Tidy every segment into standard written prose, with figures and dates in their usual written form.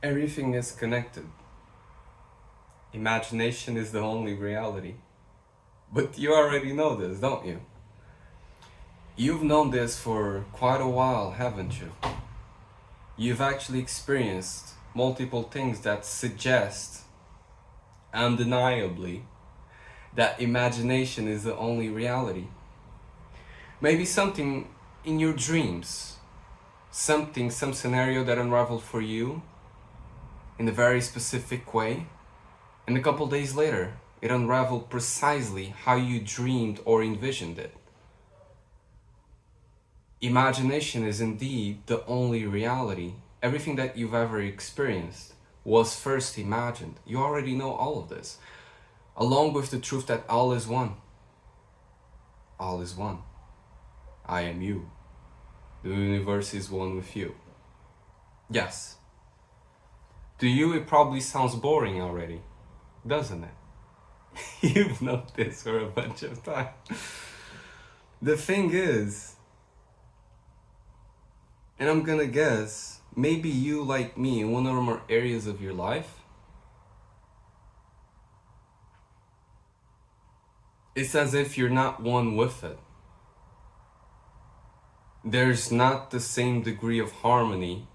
Everything is connected. Imagination is the only reality. But you already know this, don't you? You've known this for quite a while, haven't you? You've actually experienced multiple things that suggest, undeniably, that imagination is the only reality. Maybe something in your dreams, some scenario that unraveled for you in a very specific way, and a couple days later, it unraveled precisely how you dreamed or envisioned it. Imagination is indeed the only reality. Everything that you've ever experienced was first imagined. You already know all of this, along with the truth that all is one. All is one. I am you. The universe is one with you. Yes. To you, it probably sounds boring already, doesn't it? You've known this for a bunch of time. The thing is, and I'm gonna guess, maybe you, like me, in one or more areas of your life, it's as if you're not one with it. There's not the same degree of harmony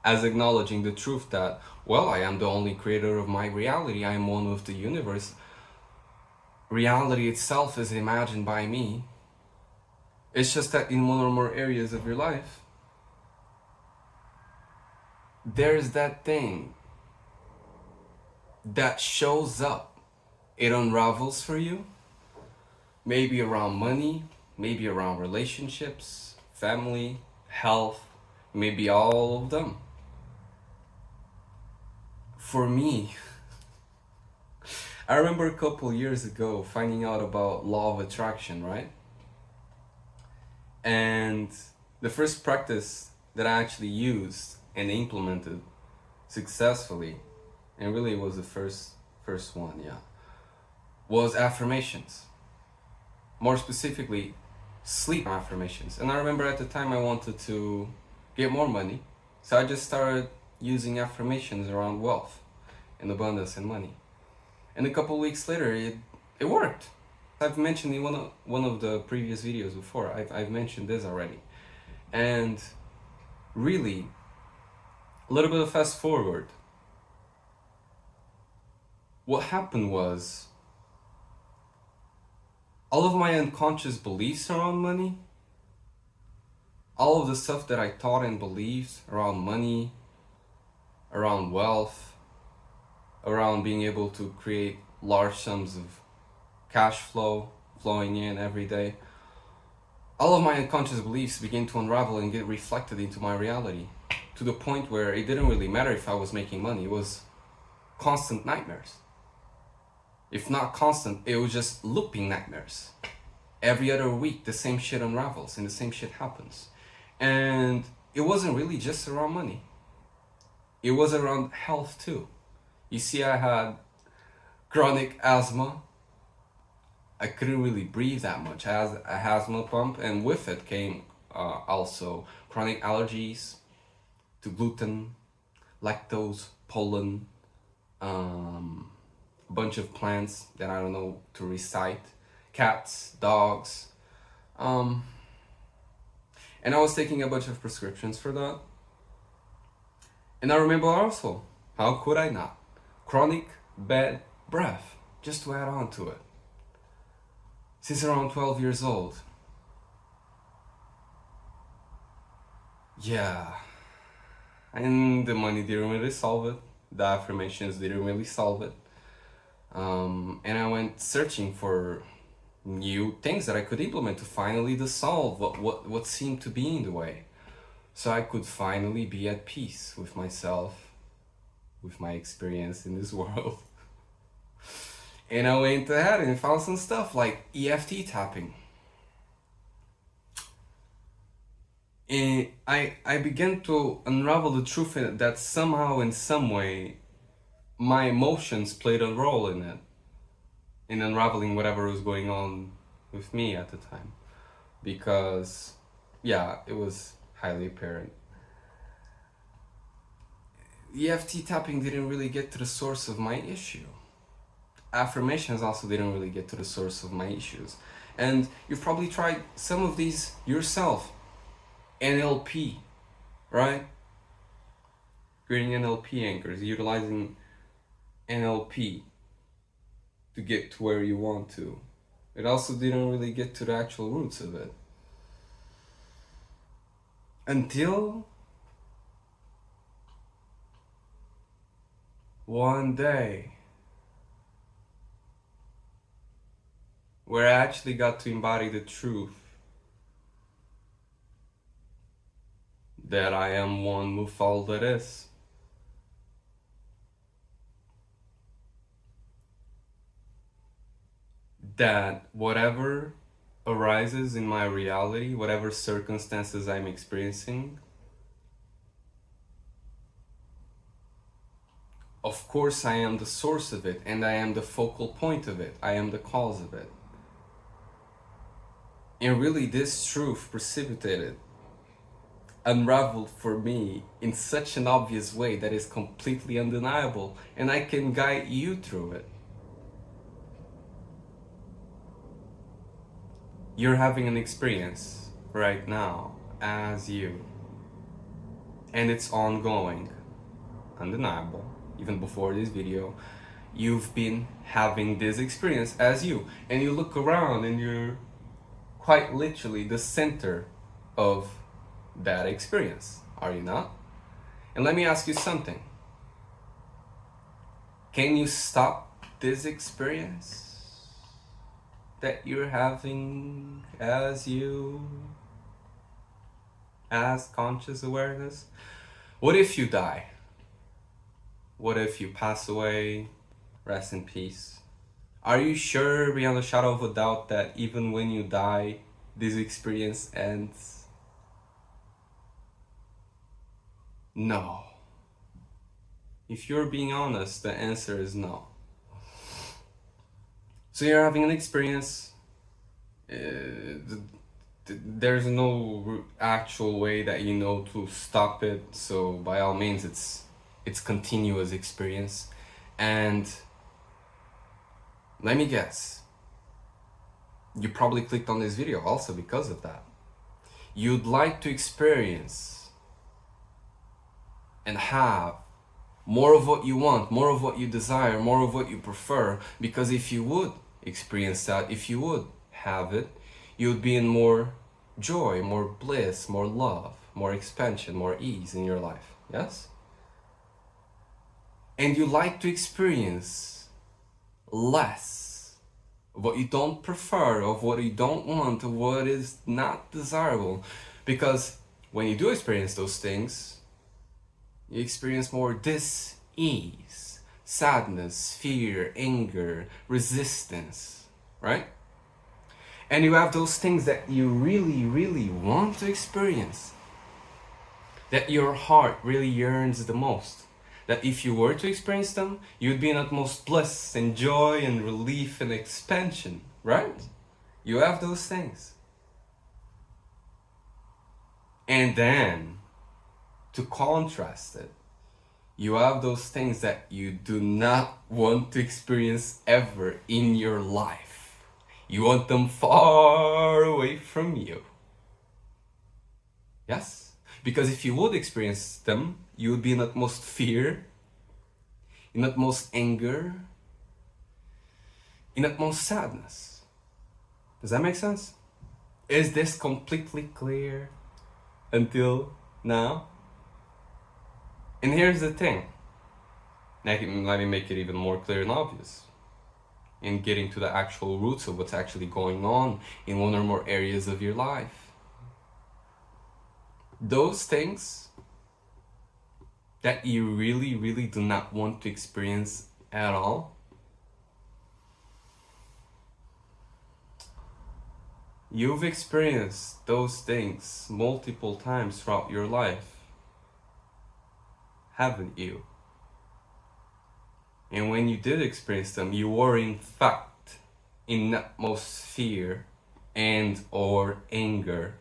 as acknowledging the truth that, well, I am the only creator of my reality, I am one with the universe. Reality itself is imagined by me. It's just that in one or more areas of your life, there's that thing that shows up. It unravels for you, maybe around money, maybe around relationships, family, health, maybe all of them. For me, I remember a couple years ago finding out about law of attraction, right? And the first practice that I actually used and implemented successfully, and really it was the first one, yeah, was affirmations. More specifically, sleep affirmations. And I remember at the time I wanted to get more money, so I just started using affirmations around wealth and abundance and money. And a couple weeks later, it worked. I've mentioned in one of the previous videos before, I've mentioned this already. And really, a little bit of fast forward. What happened was, all of my unconscious beliefs around money, all of the stuff that I thought and believed around money, around wealth, around being able to create large sums of cash flow flowing in every day, all of my unconscious beliefs began to unravel and get reflected into my reality, to the point where it didn't really matter if I was making money. It was constant nightmares. If not constant, it was just looping nightmares. Every other week, the same shit unravels and the same shit happens. And it wasn't really just around money. It was around health too. You see, I had chronic asthma. I couldn't really breathe that much. I had a asthma pump, and with it came also chronic allergies to gluten, lactose, pollen, a bunch of plants that I don't know to recite, cats, dogs, and I was taking a bunch of prescriptions for that. And I remember also, how could I not? Chronic bad breath, just to add on to it. Since around 12 years old. Yeah. And the money didn't really solve it. The affirmations didn't really solve it. And I went searching for new things that I could implement to finally dissolve what seemed to be in the way. So I could finally be at peace with myself, with my experience in this world. And I went ahead and found some stuff like EFT tapping. And I began to unravel the truth that somehow, in some way, my emotions played a role in it, in unraveling whatever was going on with me at the time. Because, yeah, it was highly apparent. EFT tapping didn't really get to the source of my issue. Affirmations also didn't really get to the source of my issues. And you've probably tried some of these yourself. NLP, right? Creating NLP anchors, utilizing NLP to get to where you want to. It also didn't really get to the actual roots of it. Until one day where I actually got to embody the truth that I am one with all that is. That whatever arises in my reality, whatever circumstances I'm experiencing, of course I am the source of it, and I am the focal point of it. I am the cause of it. And really this truth precipitated, unraveled for me in such an obvious way that is completely undeniable, and I can guide you through it. You're having an experience right now as you, and it's ongoing, undeniable. Even before this video, you've been having this experience as you, and you look around and you're quite literally the center of that experience, are you not? And let me ask you something. Can you stop this experience that you're having as you, as conscious awareness? What if you die? What if you pass away? Rest in peace. Are you sure beyond a shadow of a doubt that even when you die, this experience ends? No. If you're being honest, the answer is no. So you're having an experience. There's no actual way that you know to stop it. So by all means, it's continuous experience. And let me guess, you probably clicked on this video also because of that. You'd like to experience and have more of what you want, more of what you desire, more of what you prefer, because if you would experience that, if you would have it, you would be in more joy, more bliss, more love, more expansion, more ease in your life. Yes? And you like to experience less of what you don't prefer, of what you don't want, of what is not desirable. Because when you do experience those things, you experience more dis-ease, sadness, fear, anger, resistance, right? And you have those things that you really, really want to experience, that your heart really yearns the most. That if you were to experience them, you'd be in utmost bliss and joy and relief and expansion, right? You have those things. And then, to contrast it, you have those things that you do not want to experience ever in your life. You want them far away from you. Yes? Because if you would experience them, you would be in utmost fear, in utmost anger, in utmost sadness. Does that make sense? Is this completely clear until now? And here's the thing. Let me make it even more clear and obvious. In getting to the actual roots of what's actually going on in one or more areas of your life. Those things that you really, really do not want to experience at all, you've experienced those things multiple times throughout your life, haven't you? And when you did experience them, you were in fact in utmost fear and or anger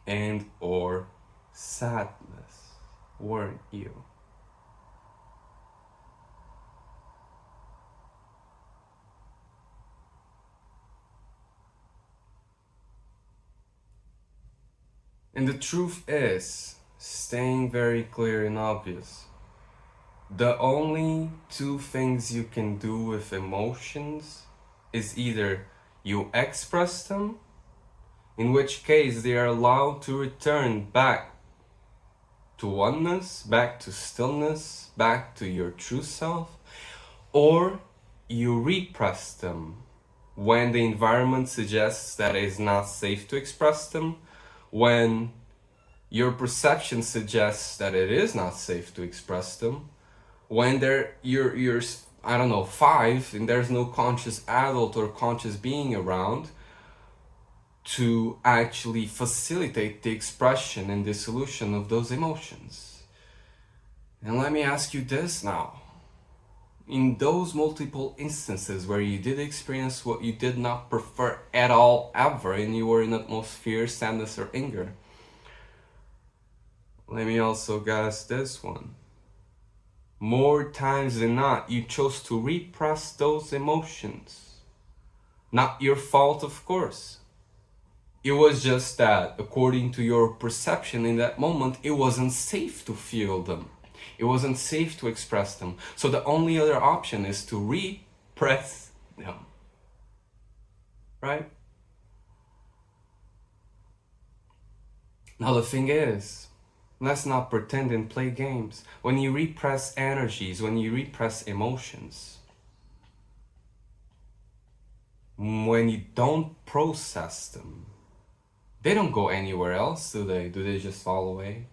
and or sadness, weren't you? And the truth is, staying very clear and obvious, the only two things you can do with emotions is either you express them, in which case they are allowed to return back to oneness, back to stillness, back to your true self, or you repress them when the environment suggests that it is not safe to express them, when your perception suggests that it is not safe to express them, when you're I don't know, 5 and there's no conscious adult or conscious being around to actually facilitate the expression and dissolution of those emotions. And let me ask you this now. In those multiple instances where you did experience what you did not prefer at all ever and you were in utmost fear, sadness or anger, let me also guess this one. More times than not, you chose to repress those emotions. Not your fault, of course. It was just that, according to your perception in that moment, it wasn't safe to feel them. It wasn't safe to express them. So the only other option is to repress them. Right? Now the thing is, let's not pretend and play games. When you repress energies, when you repress emotions, when you don't process them, they don't go anywhere else, do they? Do they just fall away?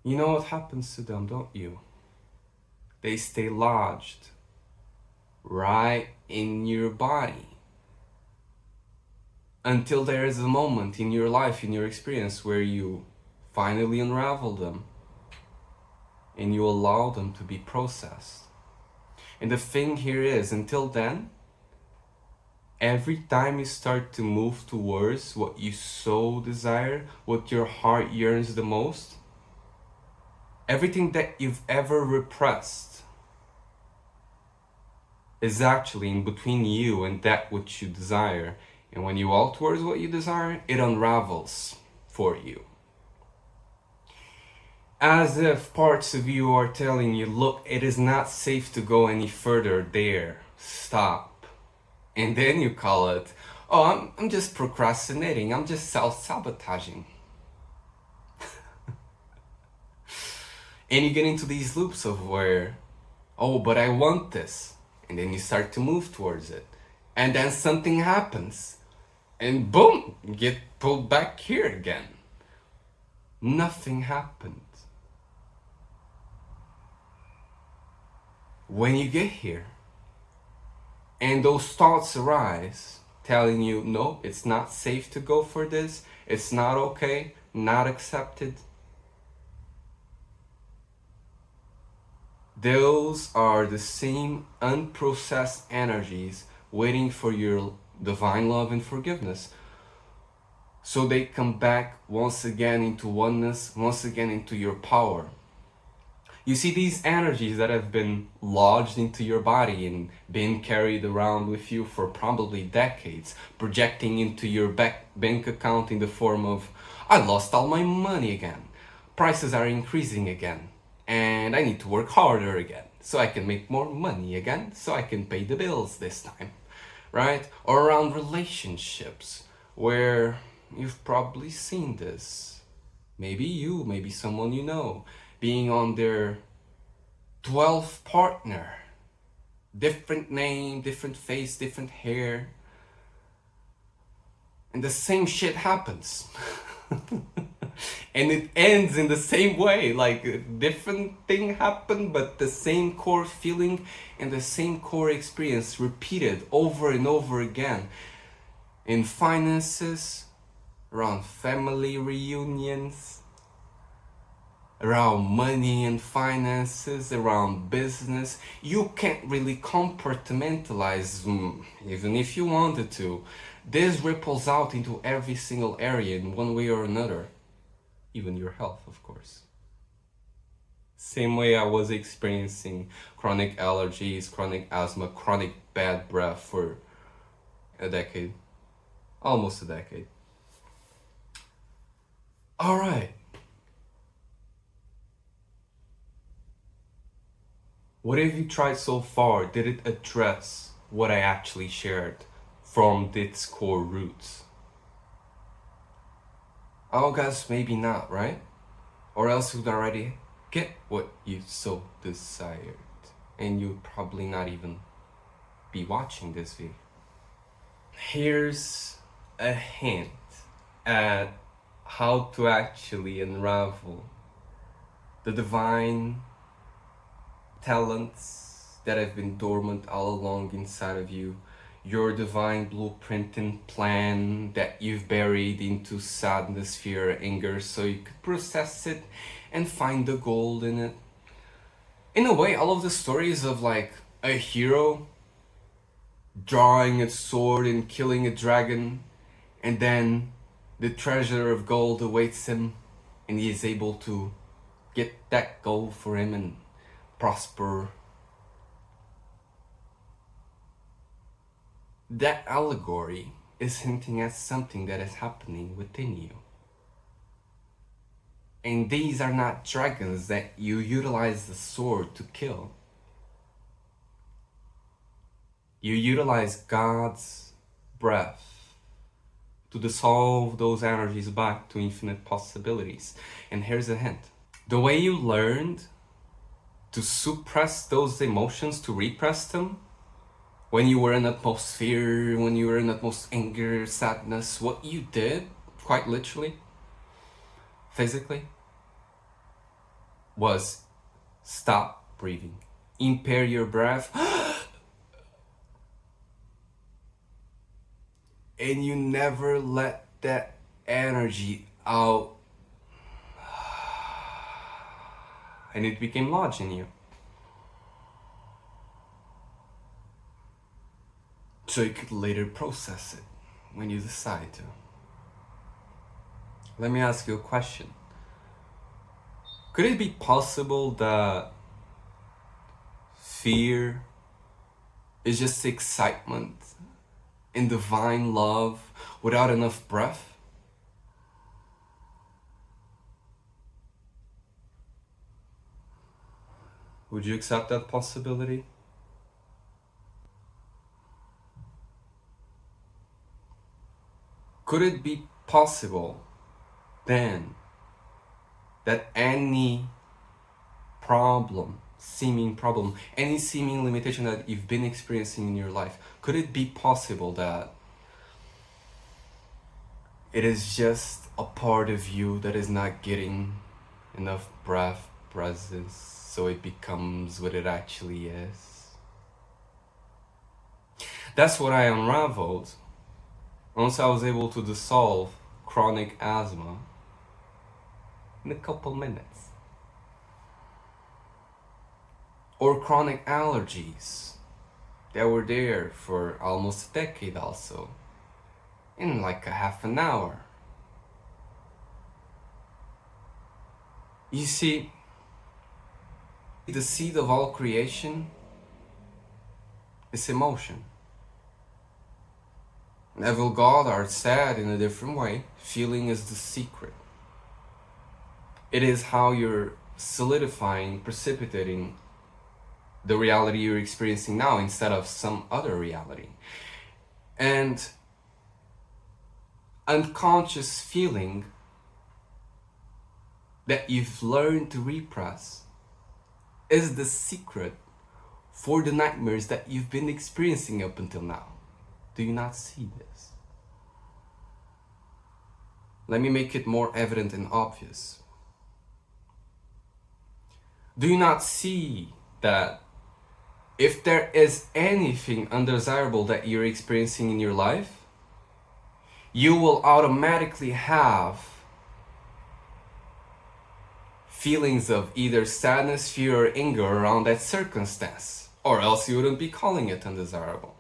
You know what happens to them, don't you? They stay lodged right in your body until there is a moment in your life, in your experience, where you finally unravel them and you allow them to be processed. And the thing here is, until then, every time you start to move towards what you so desire, what your heart yearns the most, everything that you've ever repressed is actually in between you and that which you desire. And when you walk towards what you desire, it unravels for you. As if parts of you are telling you, look, it is not safe to go any further there. Stop. And then you call it, oh, I'm just procrastinating. I'm just self-sabotaging. And you get into these loops of where, oh, but I want this. And then you start to move towards it. And then something happens. And boom, you get pulled back here again. Nothing happened. When you get here, and those thoughts arise, telling you, no, it's not safe to go for this, it's not okay, not accepted. Those are the same unprocessed energies waiting for your divine love and forgiveness. So they come back once again into oneness, once again into your power. You see, these energies that have been lodged into your body and been carried around with you for probably decades, projecting into your bank account in the form of, I lost all my money again, prices are increasing again, and I need to work harder again, so I can make more money again, so I can pay the bills this time, right? Or around relationships, where you've probably seen this. Maybe you, maybe someone you know, being on their 12th partner. Different name, different face, different hair. And the same shit happens. And it ends in the same way. Like a different thing happened, but the same core feeling and the same core experience repeated over and over again. In finances, around family reunions, around money and finances, around business. You can't really compartmentalize, even if you wanted to. This ripples out into every single area in one way or another. Even your health, of course. Same way I was experiencing chronic allergies, chronic asthma, chronic bad breath for a decade. Almost a decade. Alright. What have you tried so far? Did it address what I actually shared from its core roots? I'll guess maybe not, right? Or else you'd already get what you so desired. And you'd probably not even be watching this video. Here's a hint at how to actually unravel the divine talents that have been dormant all along inside of you, your divine blueprint and plan that you've buried into sadness, fear, anger, so you could process it and find the gold in it. In a way, all of the stories of like a hero drawing a sword and killing a dragon, and then the treasure of gold awaits him and he is able to get that gold for him and prosper. That allegory is hinting at something that is happening within you. And these are not dragons that you utilize the sword to kill. You utilize God's breath to dissolve those energies back to infinite possibilities. And here's a hint. The way you learned to suppress those emotions, to repress them, when you were in utmost fear, when you were in utmost anger, sadness, what you did, quite literally, physically, was stop breathing, impair your breath, and you never let that energy out, and it became lodged in you. So you could later process it when you decide to. Let me ask you a question. Could it be possible that fear is just excitement in divine love without enough breath? Would you accept that possibility? Could it be possible then that any seeming problem, any seeming limitation that you've been experiencing in your life, could it be possible that it is just a part of you that is not getting enough breath, presence, so it becomes what it actually is? That's what I unraveled once I was able to dissolve chronic asthma in a couple minutes. Or chronic allergies that were there for almost a decade also, in like a half an hour. You see, the seed of all creation is emotion. Evil Goddard said in a different way, feeling is the secret. It is how you're solidifying, precipitating the reality you're experiencing now instead of some other reality. And unconscious feeling that you've learned to repress is the secret for the nightmares that you've been experiencing up until now. Do you not see this? Let me make it more evident and obvious. Do you not see that if there is anything undesirable that you're experiencing in your life, you will automatically have feelings of either sadness, fear, or anger around that circumstance, or else you wouldn't be calling it undesirable.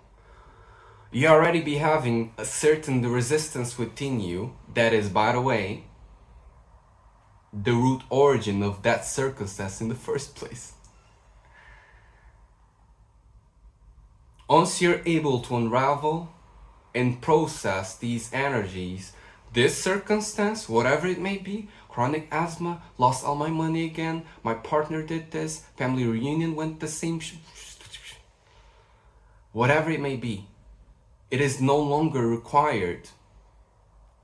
You already be having a certain resistance within you that is, by the way, the root origin of that circumstance in the first place. Once you're able to unravel and process these energies. This circumstance, whatever it may be, chronic asthma, lost all my money again, my partner did this, family reunion went the same, whatever it may be, it is no longer required.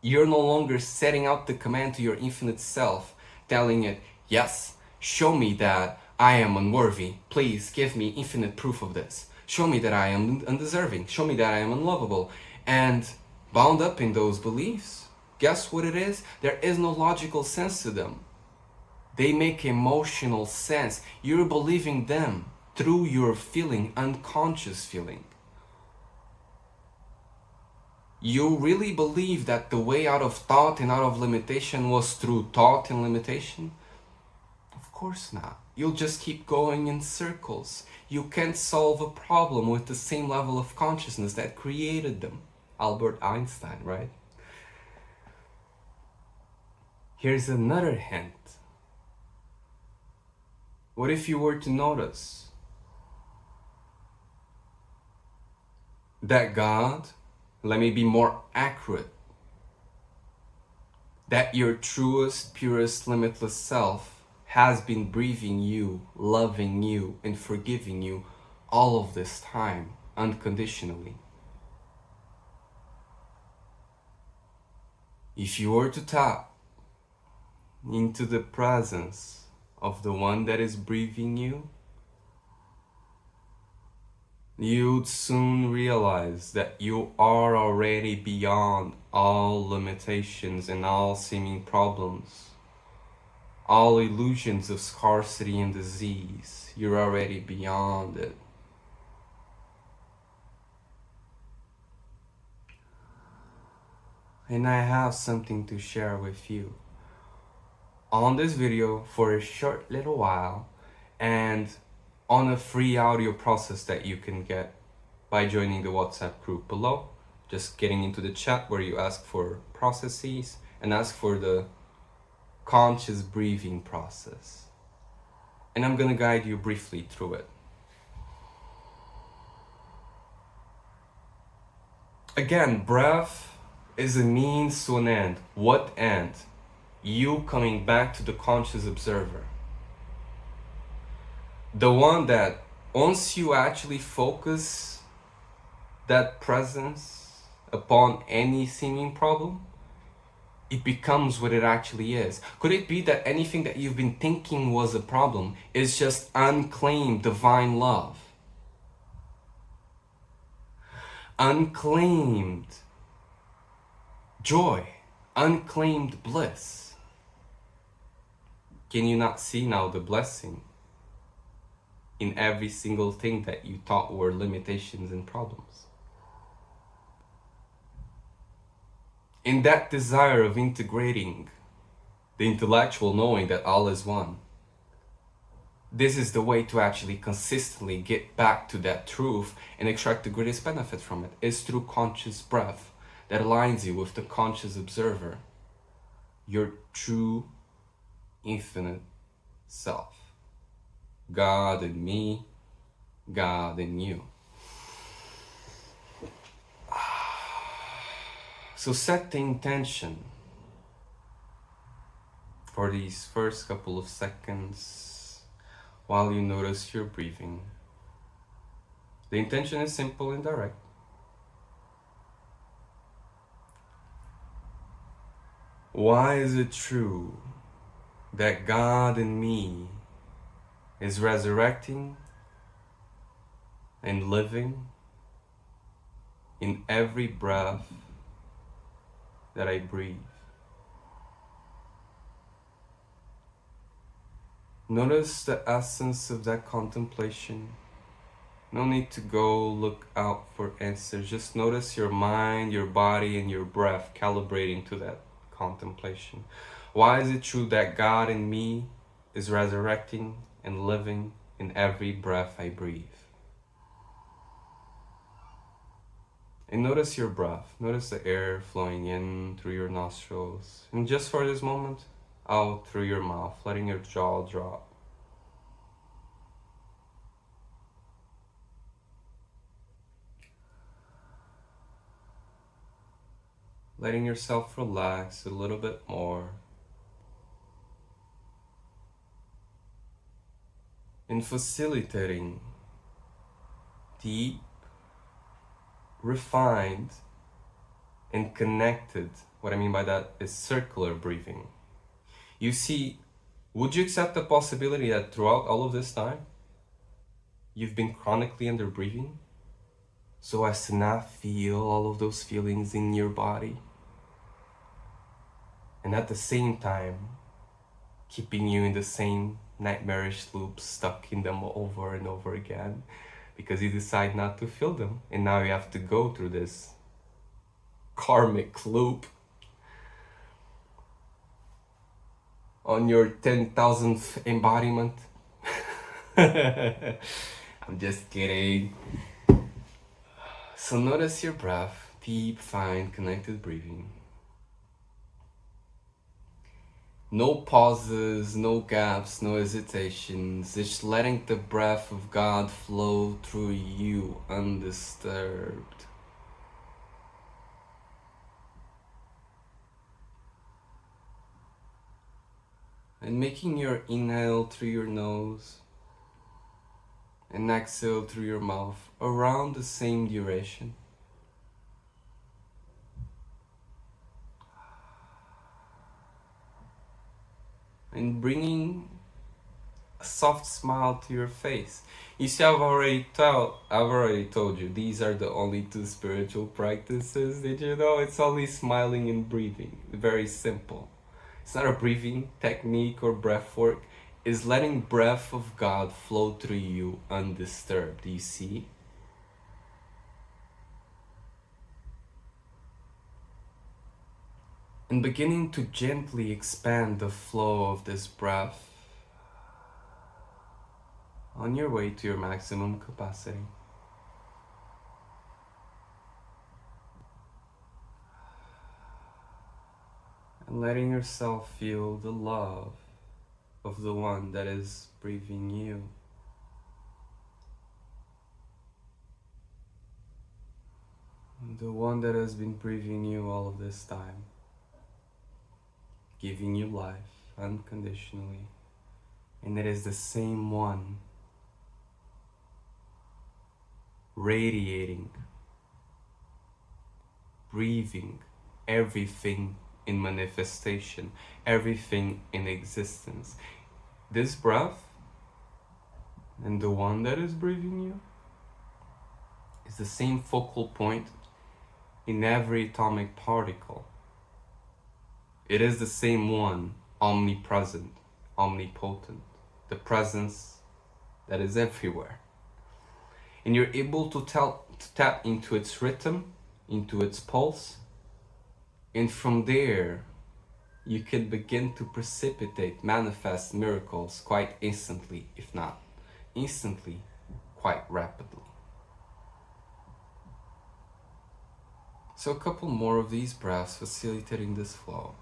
You're no longer setting out the command to your infinite self, telling it, yes, show me that I am unworthy. Please give me infinite proof of this. Show me that I am undeserving. Show me that I am unlovable. And bound up in those beliefs, guess what it is? There is no logical sense to them. They make emotional sense. You're believing them through your feeling, unconscious feeling. You really believe that the way out of thought and out of limitation was through thought and limitation? Of course not. You'll just keep going in circles. You can't solve a problem with the same level of consciousness that created them. Albert Einstein, right? Here's another hint. What if you were to notice that God, let me be more accurate, that your truest, purest, limitless self has been breathing you, loving you, and forgiving you all of this time, unconditionally. If you were to tap into the presence of the one that is breathing you, you'd soon realize that you are already beyond all limitations and all seeming problems, all illusions of scarcity and disease. You're already beyond it. And I have something to share with you on this video for a short little while, and on a free audio process that you can get by joining the WhatsApp group below. Just getting into the chat where you ask for processes and ask for the conscious breathing process. And I'm gonna guide you briefly through it. Again, breath is a means to an end. What end? You coming back to the conscious observer. The one that once you actually focus that presence upon any seeming problem, it becomes what it actually is. Could it be that anything that you've been thinking was a problem is just unclaimed divine love? Unclaimed joy, unclaimed bliss. Can you not see now the blessing in every single thing that you thought were limitations and problems? In that desire of integrating the intellectual knowing that all is one, this is the way to actually consistently get back to that truth and extract the greatest benefit from it, is through conscious breath that aligns you with the conscious observer, your true infinite self. God in me, God in you. So set the intention for these first couple of seconds while you notice your breathing. The intention is simple and direct. Why is it true that God in me is resurrecting and living in every breath that I breathe? Notice the essence of that contemplation. No need to go look out for answers. Just notice your mind, your body, and your breath calibrating to that contemplation. Why is it true that God in me is resurrecting and living in every breath I breathe? And notice your breath. Notice the air flowing in through your nostrils. And just for this moment, out through your mouth, letting your jaw drop. letting yourself relax a little bit more, and facilitating deep, refined, and connected. What I mean by that is circular breathing. You see, would you accept the possibility that throughout all of this time, you've been chronically under breathing so as to not feel all of those feelings in your body? And at the same time, keeping you in the same nightmarish loops, stuck in them over and over again, because you decide not to feel them. And now you have to go through this karmic loop on your 10,000th embodiment. I'm just kidding. So notice your breath, deep, fine, connected breathing. No pauses, no gaps, no hesitations, just letting the breath of God flow through you undisturbed. And making your inhale through your nose and exhale through your mouth around the same duration. And bringing a soft smile to your face. You see, I've already told you, these are the only two spiritual practices. Did you know? It's only smiling and breathing. Very simple. It's not a breathing technique or breath work. It's letting breath of God flow through you undisturbed. Do you see? And beginning to gently expand the flow of this breath on your way to your maximum capacity. And letting yourself feel the love of the one that is breathing you. The one that has been breathing you all of this time. Giving you life unconditionally. And it is the same one radiating, breathing everything in manifestation, everything in existence. This breath and the one that is breathing you is the same focal point in every atomic particle. It is the same one, omnipresent, omnipotent, the presence that is everywhere. And you're able to tap into its rhythm, into its pulse, and from there, you can begin to precipitate, manifest miracles quite instantly, if not instantly, quite rapidly. So a couple more of these breaths facilitating this flow.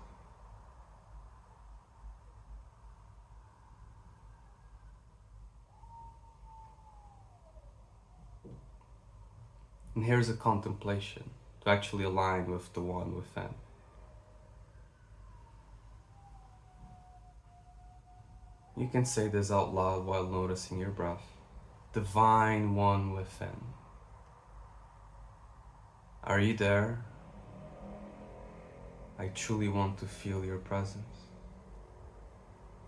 And here's a contemplation to actually align with the one within. You can say this out loud while noticing your breath. Divine One within. Are you there? I truly want to feel your presence.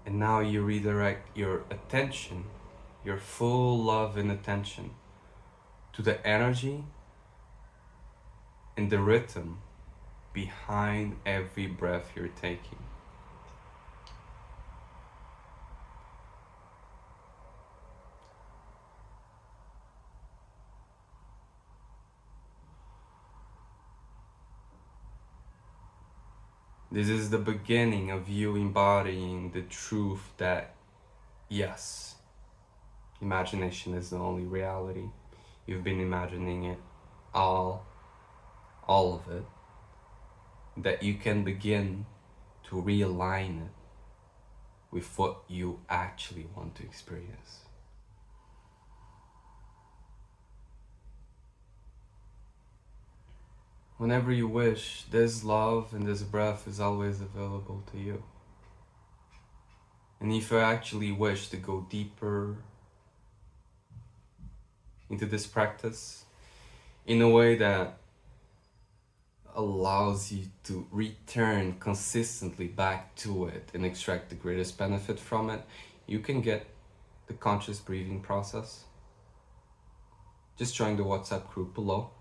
And now you redirect your attention, your full love and attention, to the energy and the rhythm behind every breath you're taking. This is the beginning of you embodying the truth that, yes, imagination is the only reality. You've been imagining it all of it. That you can begin to realign it with what you actually want to experience. whenever you wish, this love and this breath is always available to you. And if you actually wish to go deeper into this practice in a way that allows you to return consistently back to it and extract the greatest benefit from it, you can get the conscious breathing process. Just join the WhatsApp group below,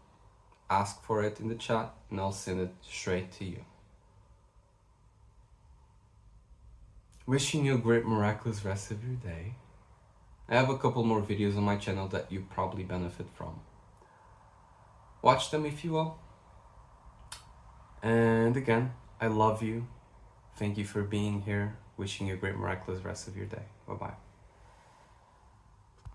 ask for it in the chat, and I'll send it straight to you. Wishing you a great miraculous rest of your day. I have a couple more videos on my channel that you probably benefit from. Watch them if you will. And again, I love you. Thank you for being here. Wishing you a great miraculous rest of your day. Bye-bye.